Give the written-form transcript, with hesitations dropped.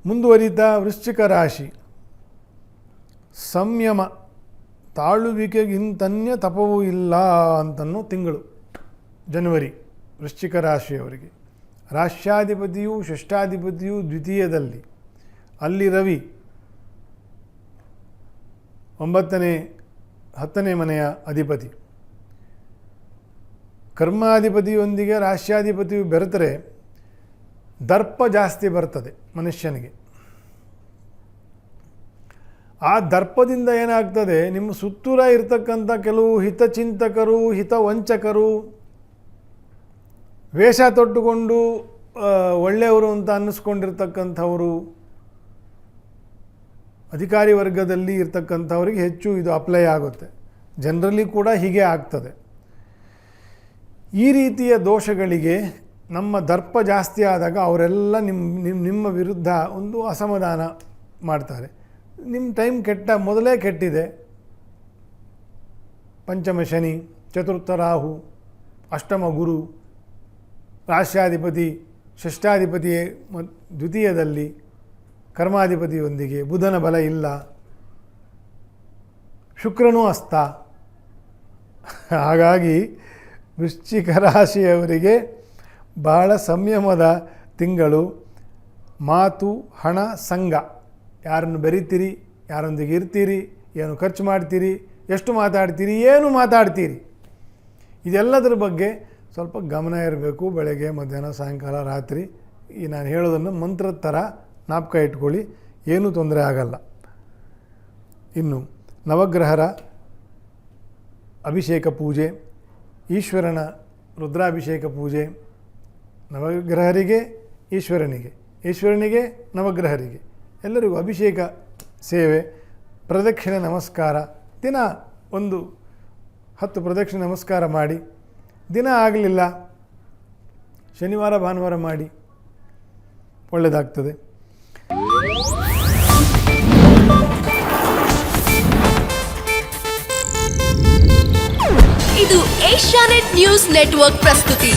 ಮುಂದುವರಿತಾ ವೃಶ್ಚಿಕ ರಾಶಿ. ಸಂಯಮ, ತಾಳುವಿಕೆಗಿಂತನ್ಯ ತಪವೂ ಇಲ್ಲ ಅಂತನ್ನೋ ತಿಂಗಳು ಜನವರಿ ವೃಶ್ಚಿಕ ರಾಶಿಯವರಿಗೆ. ರಾಶ್ಯಾಧಿಪತಿಯು ಷಷ್ಠಾಧಿಪತಿಯು ದ್ವಿತೀಯದಲ್ಲಿ, ಅಲ್ಲಿ ರವಿ 9ನೇ 10ನೇ ಮನೆಯ ಅಧಿಪತಿ. ಕರ್ಮಾಧಿಪತಿಯೊಂದಿಗೆ ರಾಶ್ಯಾಧಿಪತಿಯು ಬೆರೆತರೆ ದರ್ಪ ಜಾಸ್ತಿ ಬರ್ತದೆ ಮನುಷ್ಯನಿಗೆ. ಆ ದರ್ಪದಿಂದ ಏನಾಗ್ತದೆ, ನಿಮ್ಮ ಸುತ್ತೂರ ಇರ್ತಕ್ಕಂಥ ಕೆಲವು ಹಿತಚಿಂತಕರು, ಹಿತವಂಚಕರು, ವೇಷ ತೊಟ್ಟುಕೊಂಡು ಒಳ್ಳೆಯವರು ಅಂತ ಅನ್ನಿಸ್ಕೊಂಡಿರ್ತಕ್ಕಂಥವರು, ಅಧಿಕಾರಿ ವರ್ಗದಲ್ಲಿ ಇರ್ತಕ್ಕಂಥವ್ರಿಗೆ ಹೆಚ್ಚು ಇದು ಅಪ್ಲೈ ಆಗುತ್ತೆ. ಜನರಲಿ ಕೂಡ ಹೀಗೆ ಆಗ್ತದೆ. ಈ ರೀತಿಯ ದೋಷಗಳಿಗೆ ನಮ್ಮ ದರ್ಪ ಜಾಸ್ತಿ ಆದಾಗ ಅವರೆಲ್ಲ ನಿಮ್ಮ ವಿರುದ್ಧ ಒಂದು ಅಸಮಾಧಾನ ಮಾಡ್ತಾರೆ. ನಿಮ್ಮ ಟೈಮ್ ಮೊದಲೇ ಕೆಟ್ಟಿದೆ. ಪಂಚಮ ಶನಿ, ಚತುರ್ಥ ರಾಹು, ಅಷ್ಟಮ ಗುರು, ರಾಶ್ಯಾಧಿಪತಿ ಷಷ್ಠಾಧಿಪತಿ ದ್ವಿತೀಯದಲ್ಲಿ, ಕರ್ಮಾಧಿಪತಿಯೊಂದಿಗೆ ಬುಧನ ಬಲ ಇಲ್ಲ, ಶುಕ್ರನೂ ಅಸ್ತ. ಹಾಗಾಗಿ ವೃಶ್ಚಿಕ ರಾಶಿಯವರಿಗೆ ಬಹಳ ಸಂಯಮದ ತಿಂಗಳು. ಮಾತು, ಹಣ, ಸಂಘ, ಯಾರನ್ನು ಬೆರಿತೀರಿ, ಯಾರೊಂದಿಗೆ ಇರ್ತೀರಿ, ಏನು ಖರ್ಚು ಮಾಡ್ತೀರಿ, ಎಷ್ಟು ಮಾತಾಡ್ತೀರಿ, ಏನು ಮಾತಾಡ್ತೀರಿ, ಇದೆಲ್ಲದರ ಬಗ್ಗೆ ಸ್ವಲ್ಪ ಗಮನ ಇರಬೇಕು. ಬೆಳಗ್ಗೆ, ಮಧ್ಯಾಹ್ನ, ಸಾಯಂಕಾಲ, ರಾತ್ರಿ ಈ ನಾನು ಹೇಳೋದನ್ನು ಮಂತ್ರದ ಥರ ಜ್ಞಾಪಕ ಇಟ್ಕೊಳ್ಳಿ, ಏನೂ ತೊಂದರೆ ಆಗಲ್ಲ. ಇನ್ನು ನವಗ್ರಹರ ಅಭಿಷೇಕ ಪೂಜೆ, ಈಶ್ವರನ ರುದ್ರಾಭಿಷೇಕ ಪೂಜೆ, ನವಗ್ರಹರಿಗೆ ಈಶ್ವರನಿಗೆ, ಈಶ್ವರನಿಗೆ ನವಗ್ರಹರಿಗೆ ಎಲ್ಲರಿಗೂ ಅಭಿಷೇಕ ಸೇವೆ, ಪ್ರದಕ್ಷಿಣೆ ನಮಸ್ಕಾರ, ದಿನ ಒಂದು 10 ಪ್ರದಕ್ಷಿಣೆ ನಮಸ್ಕಾರ ಮಾಡಿ. ದಿನ ಆಗಲಿಲ್ಲ ಶನಿವಾರ ಭಾನುವಾರ ಮಾಡಿ, ಒಳ್ಳೆಯದಾಗ್ತದೆ. ಇದು ಏಷ್ಯಾನೆಟ್ ನ್ಯೂಸ್ ನೆಟ್ವರ್ಕ್ ಪ್ರಸ್ತುತಿ.